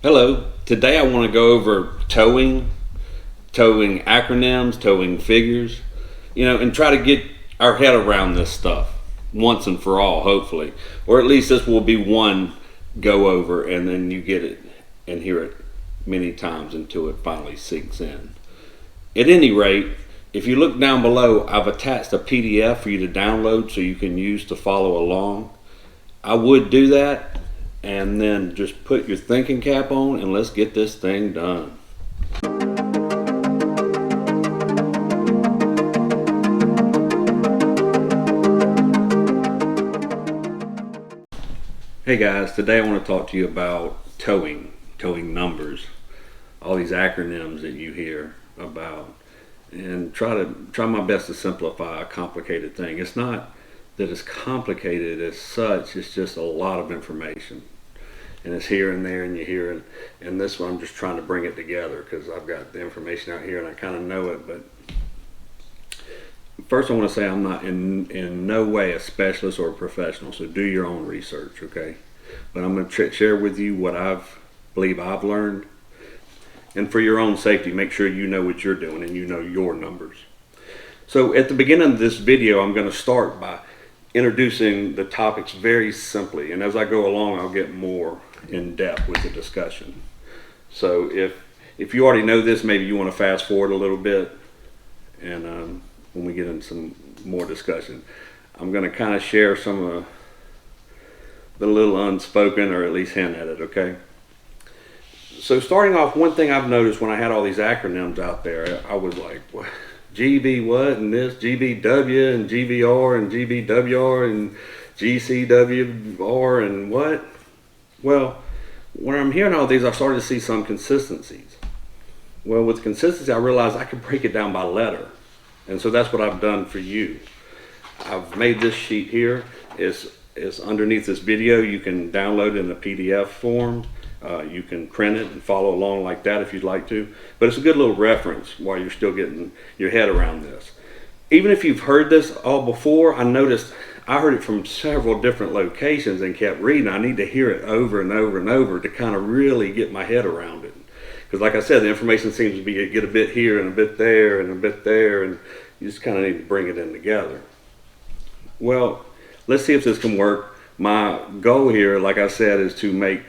Hello, today I want to go over towing acronyms, towing figures, and try to get our head around this stuff once and for all, hopefully. Or at least this will be one go over and then you get it and hear it many times until it finally sinks in. At any rate, if you look down below, I've attached a PDF for you to download so you can use to follow along. I would do that and then just put your thinking cap on and let's get this thing done. Hey guys, today I want to talk to you about towing numbers, all these acronyms that you hear about, and try my best to simplify a complicated thing. It's not that it's complicated as such, it's just a lot of information. And it's here and there and you hear it. And this one I'm just trying to bring it together because I've got the information out here and I kind of know it. But first I want to say I'm not in no way a specialist or a professional, so do your own research, okay? But I'm going to share with you what believe I've learned. And for your own safety, make sure you know what you're doing and you know your numbers. So at the beginning of this video, I'm going to start by introducing the topics very simply. And as I go along, I'll get more in depth with the discussion. So if you already know this, maybe you want to fast forward a little bit. And when we get into some more discussion, I'm going to kind of share some of the little unspoken, or at least hint at it, okay? So starting off, one thing I've noticed when I had all these acronyms out there, I was like, what? GB what and this, GBW and GVR and GBWR and GCWR and what? Well, when I'm hearing all these, I started to see some consistencies. Well, with consistency, I realized I could break it down by letter. And so that's what I've done for you. I've made this sheet here. It's underneath this video. You can download it in a PDF form. You can print it and follow along like that if you'd like to. But it's a good little reference while you're still getting your head around this. Even if you've heard this all before, I noticed I heard it from several different locations and kept reading. I need to hear it over and over and over to kind of really get my head around it. Because like I said, the information seems to be get a bit here and a bit there and a bit there, and you just kind of need to bring it in together. Well, let's see if this can work. My goal here, like I said, is to make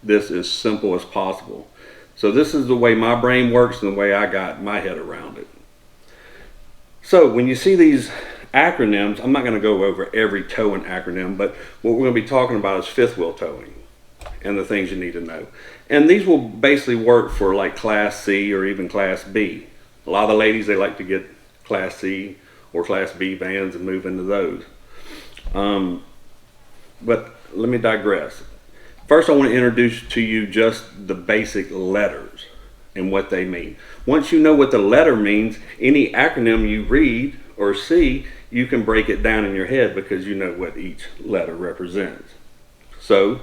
this as simple as possible. So this is the way my brain works and the way I got my head around it. So when you see these acronyms, I'm not going to go over every towing acronym, but what we're going to be talking about is fifth wheel towing and the things you need to know. And these will basically work for like Class C or even Class B. A lot of the ladies, they like to get Class C or Class B vans and move into those. But let me digress. First, I want to introduce to you just the basic letters and what they mean. Once you know what the letter means, any acronym you read or see, you can break it down in your head because you know what each letter represents. So,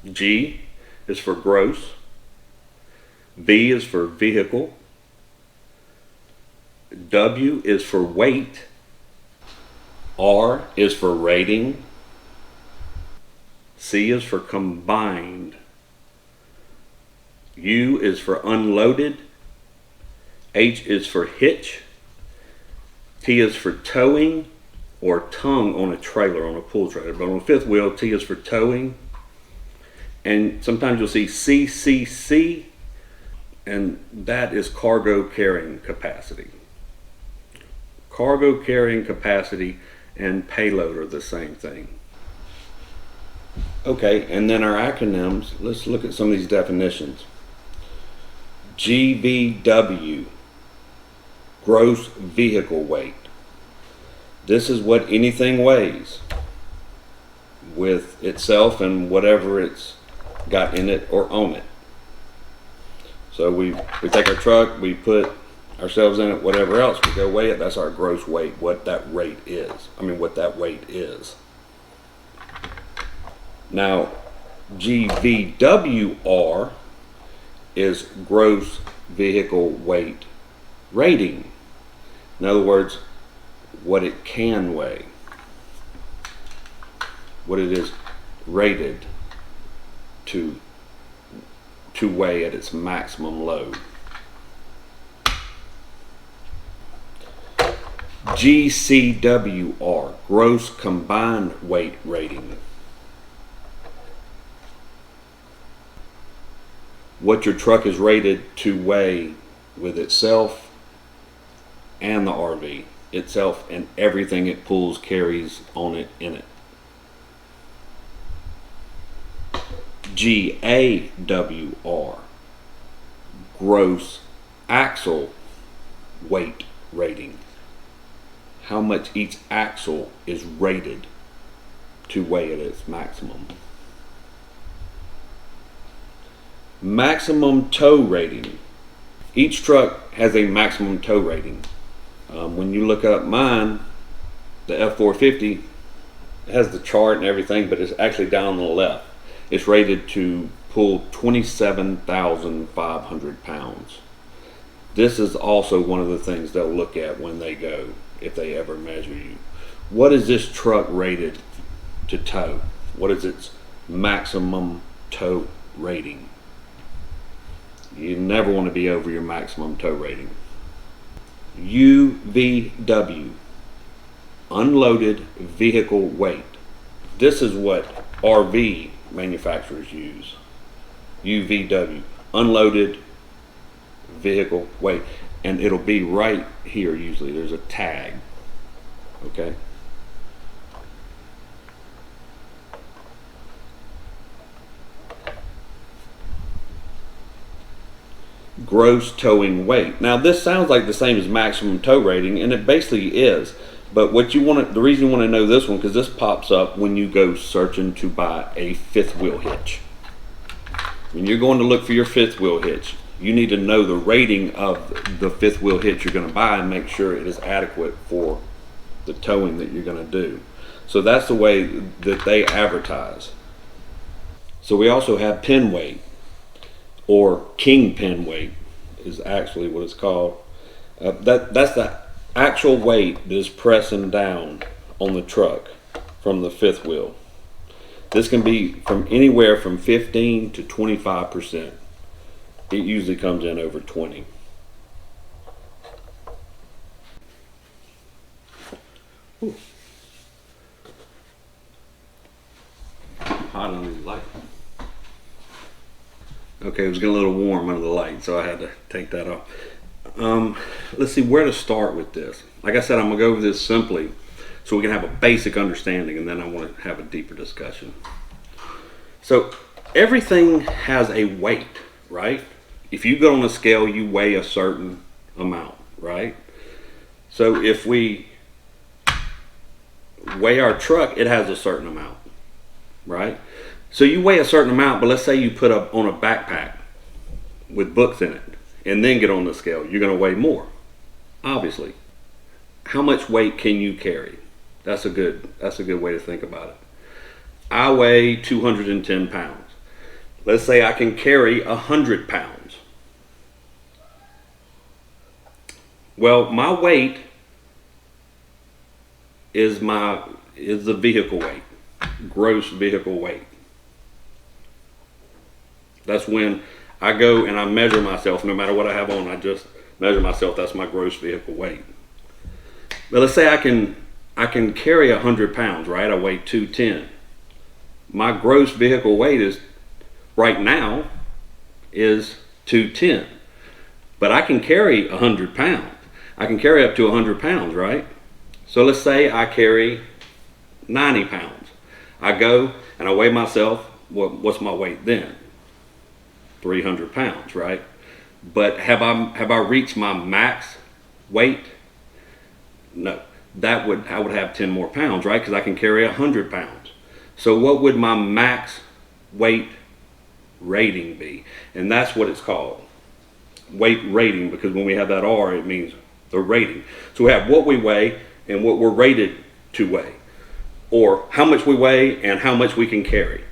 G is for gross, V is for vehicle, W is for weight, R is for rating, C is for combined, U is for unloaded, H is for hitch, T is for towing or tongue on a trailer, on a pull trailer. But on a fifth wheel, T is for towing. And sometimes you'll see CCC, and that is cargo carrying capacity. Cargo carrying capacity and payload are the same thing. Okay, and then our acronyms, let's look at some of these definitions. GVW, gross vehicle weight. This is what anything weighs with itself and whatever it's got in it or on it. So we take our truck, we put ourselves in it, whatever else, we go weigh it, that's our gross weight, what that weight is. Now, GVWR is gross vehicle weight rating. In other words, what it can weigh, what it is rated to to weigh at its maximum load. GCWR, gross combined weight rating. What your truck is rated to weigh with itself and the RV itself and everything it pulls, carries on it, in it. GAWR, gross axle weight rating. How much each axle is rated to weigh at its maximum. Maximum tow rating. Each truck has a maximum tow rating. When you look up mine, the F450, it has the chart and everything, but it's actually down on the left. It's rated to pull 27,500 pounds. This is also one of the things they'll look at when they go, if they ever measure you. What is this truck rated to tow? What is its maximum tow rating? You never want to be over your maximum tow rating. UVW, unloaded vehicle weight. This is what RV manufacturers use. UVW, unloaded vehicle weight. And it'll be right here usually. There's a tag. Okay? Gross towing weight. Now this sounds like the same as maximum tow rating, and it basically is. But what you want to, the reason you want to know this one, because this pops up when you go searching to buy a fifth wheel hitch. When you're going to look for your fifth wheel hitch, you need to know the rating of the fifth wheel hitch you're going to buy and make sure it is adequate for the towing that you're going to do. So that's the way that they advertise. So we also have pin weight, or king pin weight is actually what it's called. That's the actual weight that is pressing down on the truck from the fifth wheel. This can be from anywhere from 15 to 25%. It usually comes in over 20. Ooh. Hot under the light. Okay, it was getting a little warm under the light, so I had to take that off. Let's see where to start with this. Like I said, I'm going to go over this simply so we can have a basic understanding, and then I want to have a deeper discussion. So everything has a weight, right? If you go on a scale, you weigh a certain amount, right? So if we weigh our truck, it has a certain amount, right? So you weigh a certain amount, but let's say you put up on a backpack with books in it and then get on the scale, you're going to weigh more, obviously. How much weight can you carry? That's a good way to think about it. I weigh 210 pounds. Let's say I can carry 100 pounds. Well, my weight is the vehicle weight, gross vehicle weight. That's when I go and I measure myself. No matter what I have on, I just measure myself. That's my gross vehicle weight. But let's say I can carry 100 pounds, right? I weigh 210. My gross vehicle weight is right now is 210, but I can carry 100 pounds. I can carry up to 100 pounds, right? So let's say I carry 90 pounds. I go and I weigh myself. What's my weight then? 300 pounds, right? But have I reached my max weight? No. I would have 10 more pounds, right? Because I can carry 100 pounds. So what would my max weight rating be? And that's what it's called, weight rating, because when we have that R, it means the rating. So we have what we weigh and what we're rated to weigh, or how much we weigh and how much we can carry,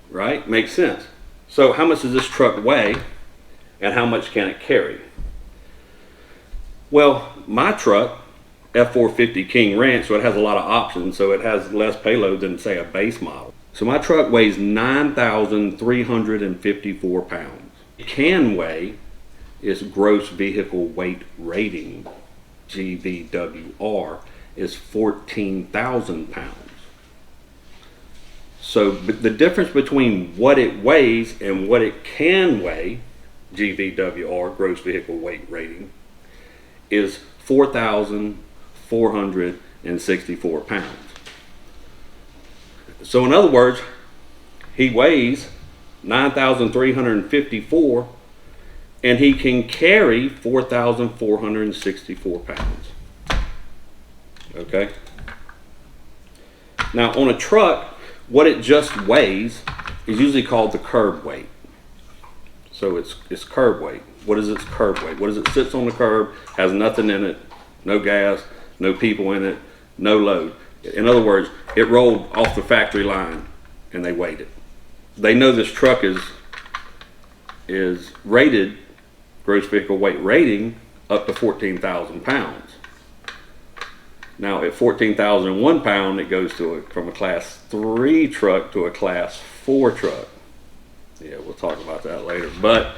right? Makes sense. So how much does this truck weigh and how much can it carry? Well, my truck, F450 King Ranch, so it has a lot of options, so it has less payload than, say, a base model. So my truck weighs 9,354 pounds. It can weigh, its gross vehicle weight rating, GVWR, is 14,000 pounds. So the difference between what it weighs and what it can weigh, GVWR, gross vehicle weight rating, is 4,464 pounds. So in other words, he weighs 9,354 and he can carry 4,464 pounds. Okay? Now on a truck, what it just weighs is usually called the curb weight. So it's curb weight. What is its curb weight? What is it? Sits on the curb, has nothing in it, no gas, no people in it, no load. In other words, it rolled off the factory line and they weighed it. They know this truck is rated, gross vehicle weight rating, up to 14,000 pounds. Now at 14,001 pound, it goes to from a class 3 truck to a class 4 truck. Yeah, we'll talk about that later. But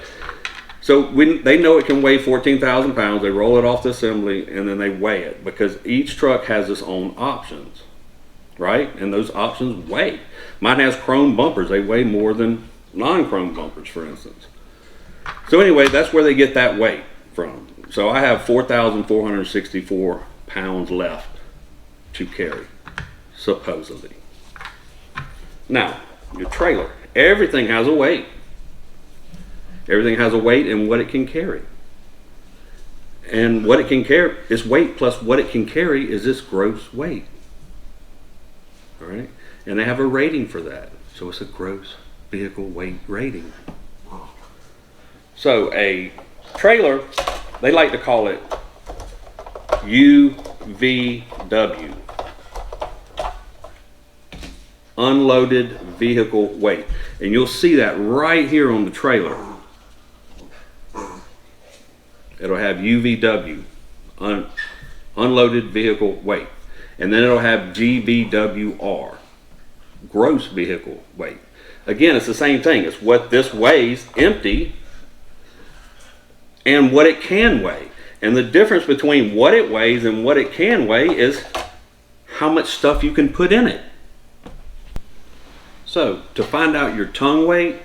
so they know it can weigh 14,000 pounds, they roll it off the assembly and then they weigh it, because each truck has its own options, right? And those options weigh. Mine has chrome bumpers, they weigh more than non-chrome bumpers, for instance. So anyway, that's where they get that weight from. So I have 4,464 pounds left to carry, supposedly. Now, your trailer, everything has a weight. Everything has a weight and what it can carry. And what it can carry, its weight plus what it can carry is its gross weight. All right? And they have a rating for that. So it's a gross vehicle weight rating. So a trailer, they like to call it UVW. Unloaded vehicle weight. And you'll see that right here on the trailer. It'll have UVW, unloaded vehicle weight. And then it'll have GVWR, gross vehicle weight. Again, it's the same thing. It's what this weighs empty and what it can weigh. And the difference between what it weighs and what it can weigh is how much stuff you can put in it. So, to find out your tongue weight,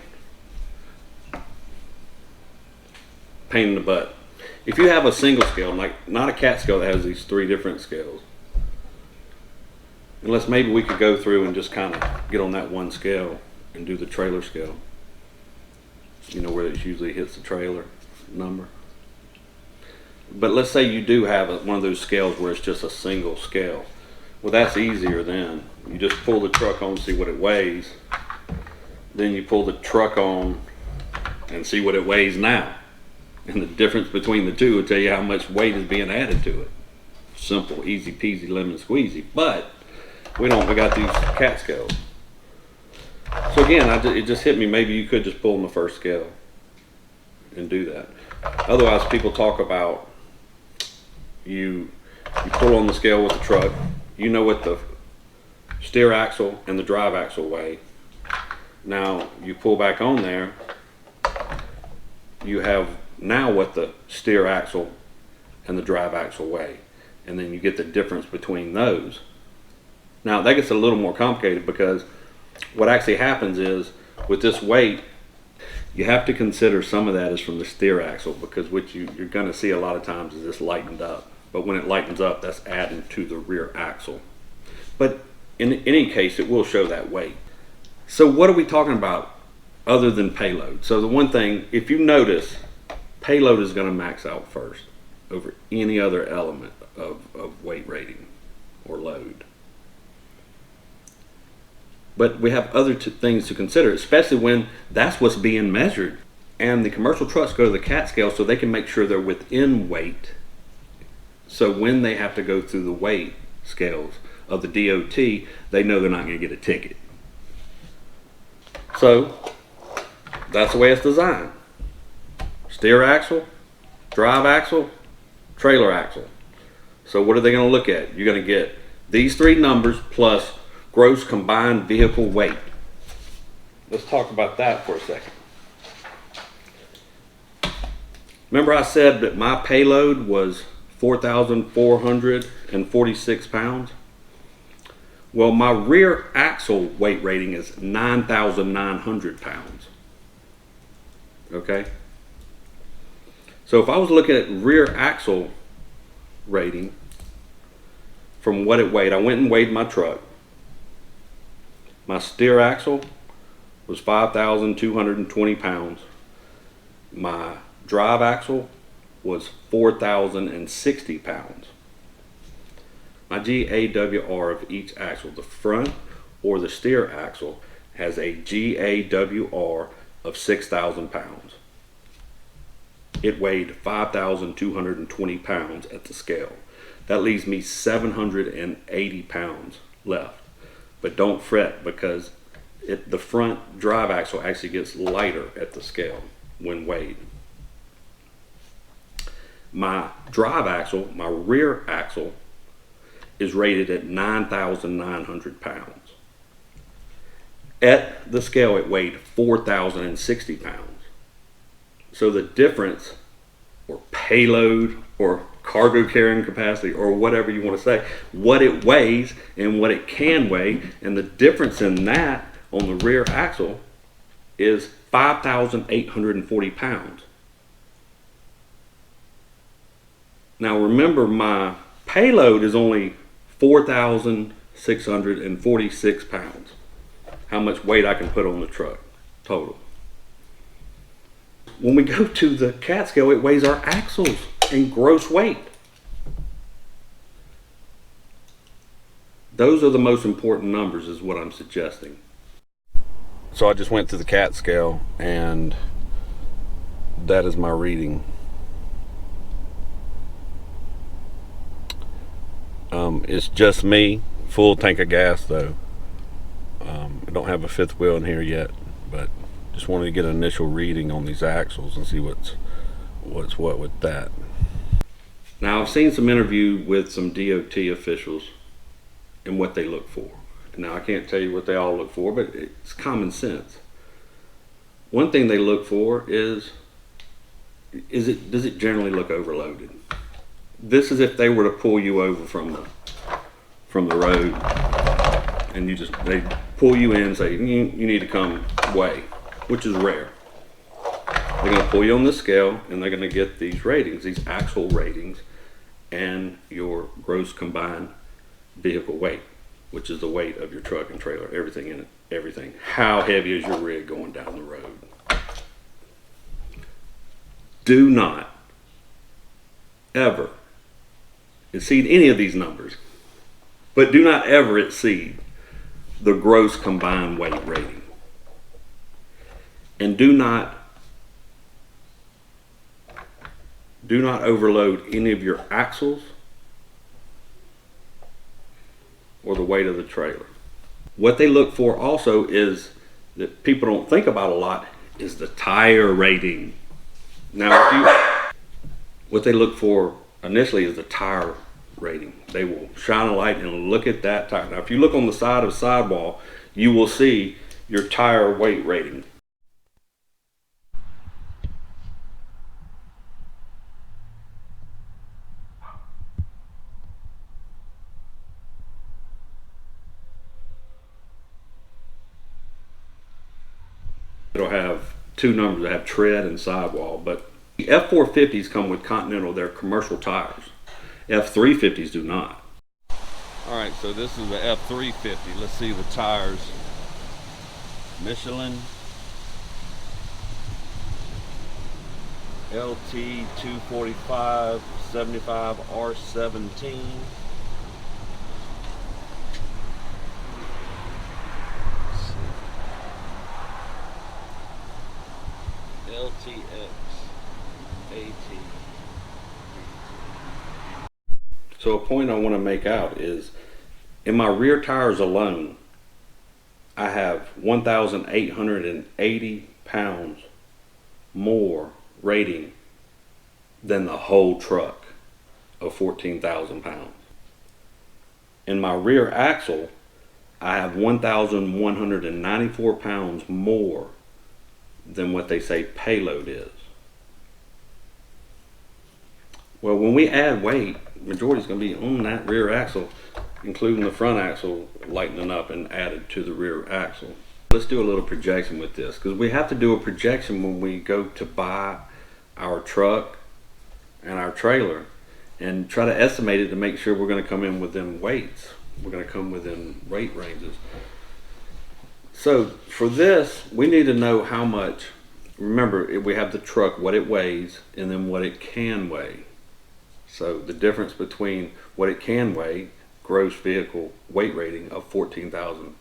pain in the butt. If you have a single scale, like not a cat scale that has these 3 different scales, unless maybe we could go through and just kind of get on that one scale and do the trailer scale, you know, where it usually hits the trailer number. But let's say you do have one of those scales where it's just a single scale. Well, that's easier then. You just pull the truck on, see what it weighs. Then you pull the truck on and see what it weighs now. And the difference between the two will tell you how much weight is being added to it. Simple, easy peasy, lemon squeezy. But we got these cat scales. So again, it just hit me, maybe you could just pull on the first scale and do that. Otherwise, people talk about you pull on the scale with the truck, you know what the steer axle and the drive axle weigh. Now you pull back on there, you have now what the steer axle and the drive axle weigh, and then you get the difference between those. Now that gets a little more complicated, because what actually happens is with this weight, you have to consider some of that is from the steer axle, because what you're going to see a lot of times is this lightened up. But when it lightens up, that's adding to the rear axle. But in any case, it will show that weight. So what are we talking about other than payload? So the one thing, if you notice, payload is going to max out first over any other element of weight rating or load. But we have other things to consider, especially when that's what's being measured. And the commercial trucks go to the cat scale so they can make sure they're within weight. So when they have to go through the weight scales of the DOT, they know they're not going to get a ticket. So that's the way it's designed. Steer axle, drive axle, trailer axle. So what are they going to look at? You're going to get these 3 numbers plus gross combined vehicle weight. let's talk about that for a second. Remember I said that my payload was 4,446 pounds? Well, my rear axle weight rating is 9,900 pounds. Okay? So if I was looking at rear axle rating from what it weighed, I went and weighed my truck. My steer axle was 5,220 pounds. My drive axle was 4,060 pounds. My GAWR of each axle, the front or the steer axle, has a GAWR of 6,000 pounds. It weighed 5,220 pounds at the scale. That leaves me 780 pounds left. But don't fret, because the front drive axle actually gets lighter at the scale when weighed. My drive axle, my rear axle, is rated at 9,900 pounds. At the scale, it weighed 4,060 pounds. So the difference, or payload, or cargo carrying capacity, or whatever you want to say, what it weighs and what it can weigh, and the difference in that on the rear axle is 5,840 pounds. Now remember, my payload is only 4,646 pounds. How much weight I can put on the truck total. When we go to the cat scale, it weighs our axles in gross weight. Those are the most important numbers, is what I'm suggesting. So I just went to the cat scale, and that is my reading. It's just me, full tank of gas though. I don't have a fifth wheel in here yet, but just wanted to get an initial reading on these axles and see what's what with that. Now I've seen some interview with some DOT officials and what they look for. Now I can't tell you what they all look for, but it's common sense. One thing they look for is does it generally look overloaded? This is if they were to pull you over from the road, and they pull you in and say you need to come weigh, which is rare. They're going to pull you on the scale, and they're going to get these ratings, these axle ratings, and your gross combined vehicle weight, which is the weight of your truck and trailer, everything in it, everything. How heavy is your rig going down the road? Do not ever exceed any of these numbers, but do not ever exceed the gross combined weight rating. And do not overload any of your axles or the weight of the trailer. What they look for also is, that people don't think about a lot, is the tire rating. Now, what they look for initially is the tire rating. They will shine a light and look at that tire. Now, if you look on the side of the sidewall, you will see your tire weight rating. It'll have two numbers that have tread and sidewall, but the F450s come with Continental, they're commercial tires. F350s do not. All right, so this is the F350. Let's see the tires. Michelin LT 245 75 R17. LTX AT. So a point I want to make out is, in my rear tires alone, I have 1,880 pounds more rating than the whole truck of 14,000 pounds. In my rear axle, I have 1,194 pounds more than what they say payload is. Well, when we add weight, majority is going to be on that rear axle, including the front axle lightening up and added to the rear axle. Let's do a little projection with this, because we have to do a projection when we go to buy our truck and our trailer and try to estimate it to make sure we're going to come in within weights. We're going to come within weight ranges. So for this, we need to know how much. Remember, we have the truck, what it weighs, and then what it can weigh. So the difference between what it can weigh, gross vehicle weight rating of 14,000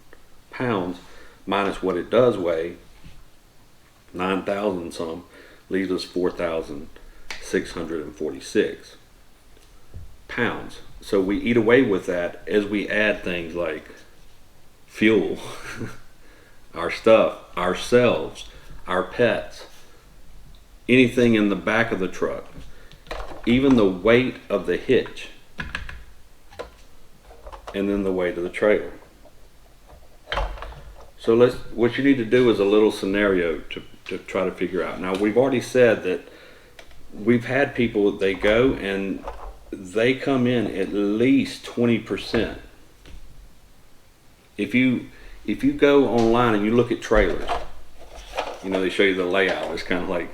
pounds, minus what it does weigh, 9,000 some, leaves us 4,646 pounds. So we eat away with that as we add things like fuel, our stuff, ourselves, our pets, anything in the back of the truck, even the weight of the hitch, and then the weight of the trailer. So what you need to do is a little scenario to try to figure out. Now, we've already said that we've had people, they go and they come in at least 20%. If you go online and you look at trailers, you know, they show you the layout. It's kind of like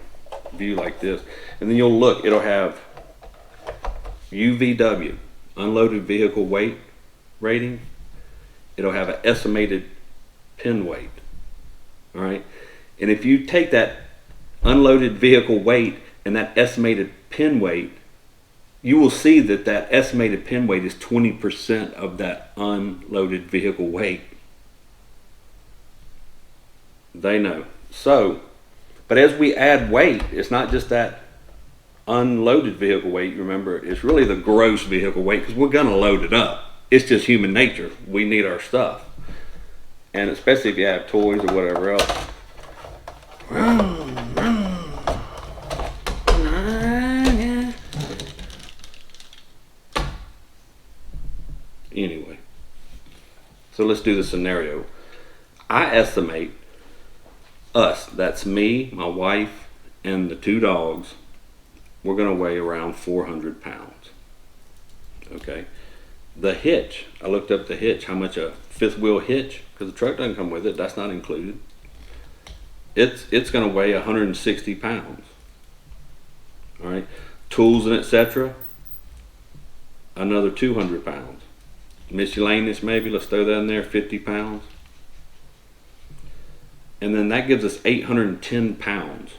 view like this, and then you'll look. It'll have UVW, unloaded vehicle weight rating. It'll have an estimated pin weight. All right, and if you take that unloaded vehicle weight and that estimated pin weight, you will see that that estimated pin weight is 20% of that unloaded vehicle weight. They know. So, but as we add weight, it's not just that unloaded vehicle weight. Remember, it's really the gross vehicle weight, because we're going to load it up. It's just human nature. We need our stuff. And especially if you have toys or whatever else. Anyway, so let's do the scenario. I estimate us, that's me, my wife, and the 2 dogs, we're going to weigh around 400 pounds. Okay. The hitch, I looked up the hitch, how much a 5th wheel hitch, because the truck doesn't come with it, that's not included. It's going to weigh 160 pounds. All right. Tools and etc., another 200 pounds. Miscellaneous, maybe, let's throw that in there, 50 pounds. And then that gives us 810 pounds.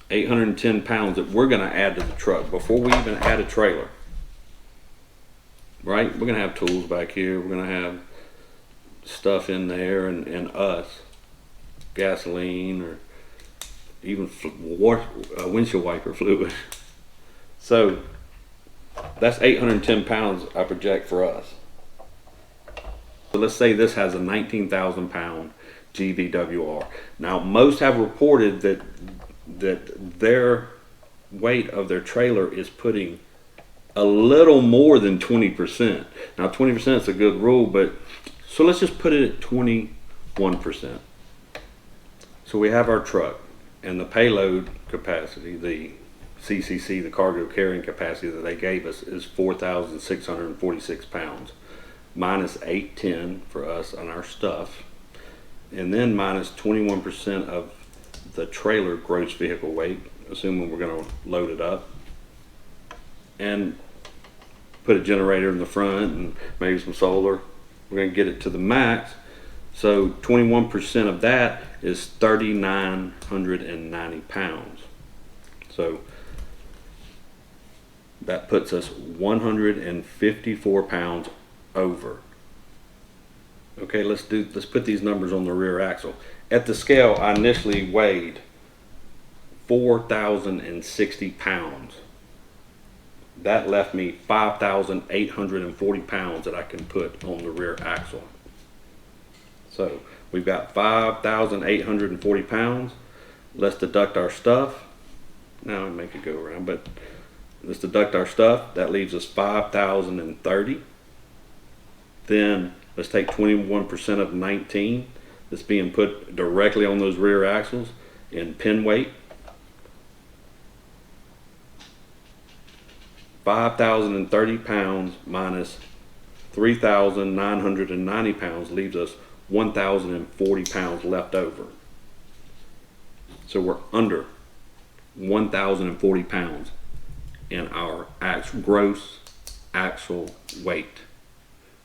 810 pounds that we're going to add to the truck before we even add a trailer. Right? We're going to have tools back here. We're going to have stuff in there and us. Gasoline or even windshield wiper fluid. So that's 810 pounds I project for us. So let's say this has a 19,000 pound GVWR. Now most have reported that their weight of their trailer is putting a little more than 20%. Now 20% is a good rule, but so let's just put it at 21%. So we have our truck, and the payload capacity, the CCC, the cargo carrying capacity that they gave us, is 4,646 pounds, minus 810 for us and our stuff, and then minus 21% of the trailer gross vehicle weight, assuming we're going to load it up, and put a generator in the front and maybe some solar. We're going to get it to the max. So 21% of that is 3,990 pounds. So that puts us 154 pounds over. Okay, let's put these numbers on the rear axle. At the scale, I initially weighed 4,060 pounds. That left me 5,840 pounds that I can put on the rear axle. So we've got 5,840 pounds. Let's deduct our stuff. Now I make it go around, but let's deduct our stuff. That leaves us 5,030. Then Let's take 21% of 19 that's being put directly on those rear axles in pin weight. 5,030 pounds minus 3,990 pounds leaves us 1,040 pounds left over. So we're under 1,040 pounds in our gross axle weight.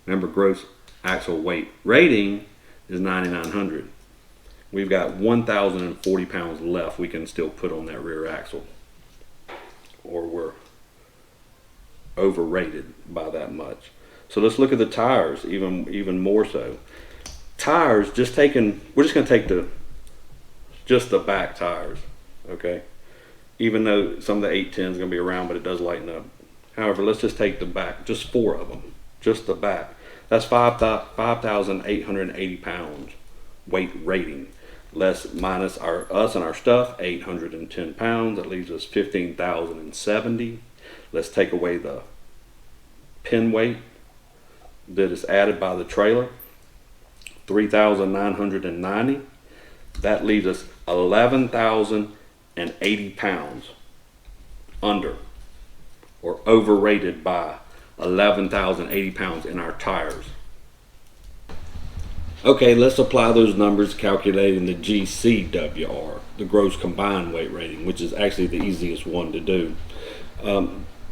Remember, gross axle weight rating is 9,900. We've got 1,040 pounds left we can still put on that rear axle, or we're overrated by that much. So let's look at the tires even more so. Tires, we're just going to take just the back tires, okay? Even though some of the 810 is going to be around, but it does lighten up. However, let's just take the back, just 4 of them, just the back. That's 5,880 pounds weight rating. Less minus us and our stuff, 810 pounds. That leaves us 15,070. Let's take away the pin weight that is added by the trailer, 3,990. That leaves us 11,080 pounds under or overrated by 11,080 pounds in our tires. Okay, let's apply those numbers calculating the GCWR, the gross combined weight rating, which is actually the easiest one to do.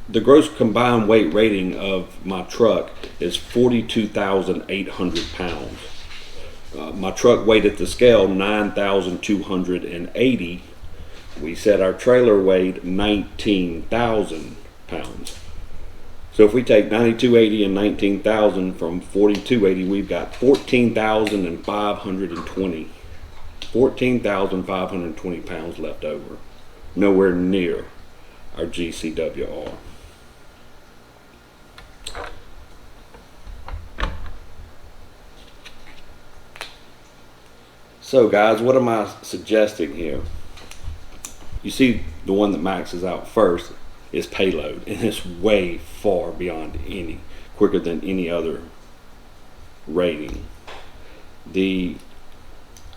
The gross combined weight rating of my truck is 42,800 pounds. My truck weighed at the scale 9,280. We said our trailer weighed 19,000 pounds. So if we take 9,280 and 19,000 from 4,280, we've got 14,520. 14,520 pounds left over. Nowhere near our GCWR. So guys, what am I suggesting here? You see the one that maxes out first is payload, and it's way far beyond quicker than any other rating. The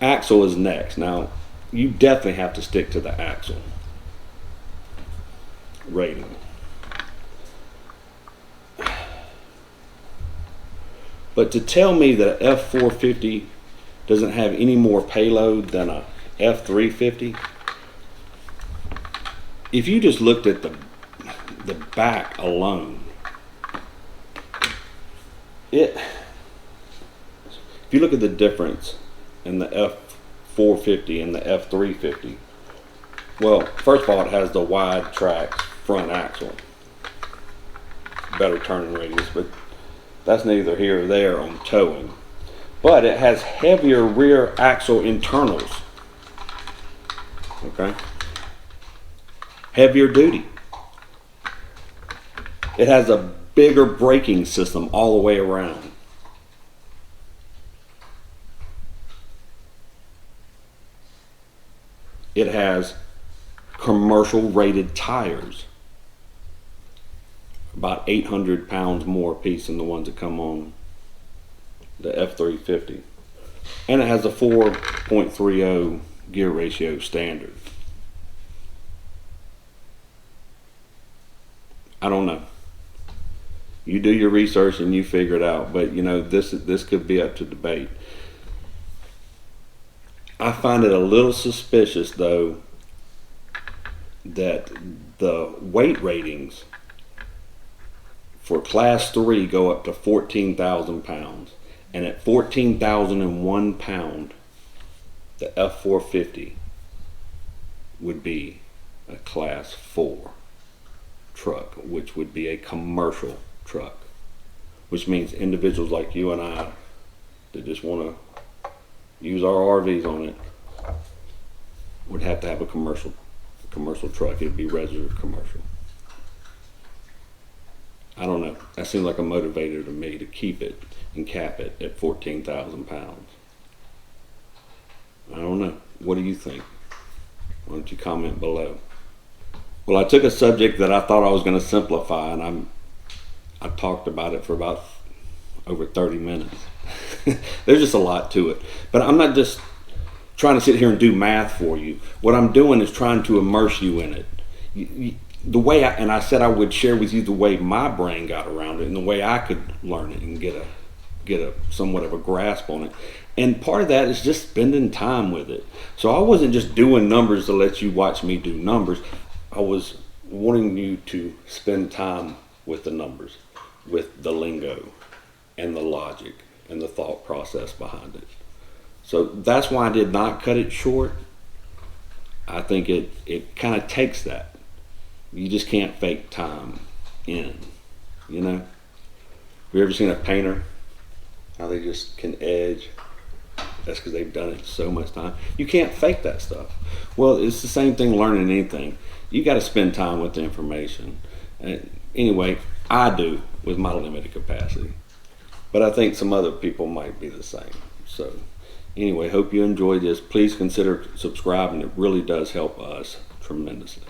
axle is next. Now, you definitely have to stick to the axle rating. But to tell me that a F450 doesn't have any more payload than a F350, if you just looked at the back alone, if you look at the difference in the F450 and the F350, well, first of all, it has the wide track front axle, better turning radius, but that's neither here or there on towing. But it has heavier rear axle internals, okay? Heavier duty. It has a bigger braking system all the way around. It has commercial rated tires, about 800 pounds more a piece than the ones that come on the F350. And it has a 4.30 gear ratio standard. I don't know. You do your research and you figure it out, but you know, this could be up to debate. I find it a little suspicious though that the weight ratings for class 3 go up to 14,000 pounds, and at 14,001 pound the F450 would be a class 4 truck, which would be a commercial truck, which means individuals like you and I that just want to use our RVs on it would have to have a commercial truck. It'd be registered commercial. I don't know. That seems like a motivator to me to keep it and cap it at 14,000 pounds. I don't know. What do you think? Why don't you comment below? Well, I took a subject that I thought I was going to simplify, and I talked about it for about over 30 minutes. There's just a lot to it. But I'm not just trying to sit here and do math for you. What I'm doing is trying to immerse you in it. The way and I said I would share with you the way my brain got around it and the way I could learn it and get a somewhat of a grasp on it. And part of that is just spending time with it. So I wasn't just doing numbers to let you watch me do numbers. I was wanting you to spend time with the numbers, with the lingo and the logic and the thought process behind it. So that's why I did not cut it short. I think it kind of takes that. You just can't fake time in, you know? Have you ever seen a painter? How they just can edge? That's because they've done it so much time. You can't fake that stuff. Well, it's the same thing learning anything. You got to spend time with the information. And anyway, I do with my limited capacity. But I think some other people might be the same. So anyway, hope you enjoyed this. Please consider subscribing. It really does help us tremendously.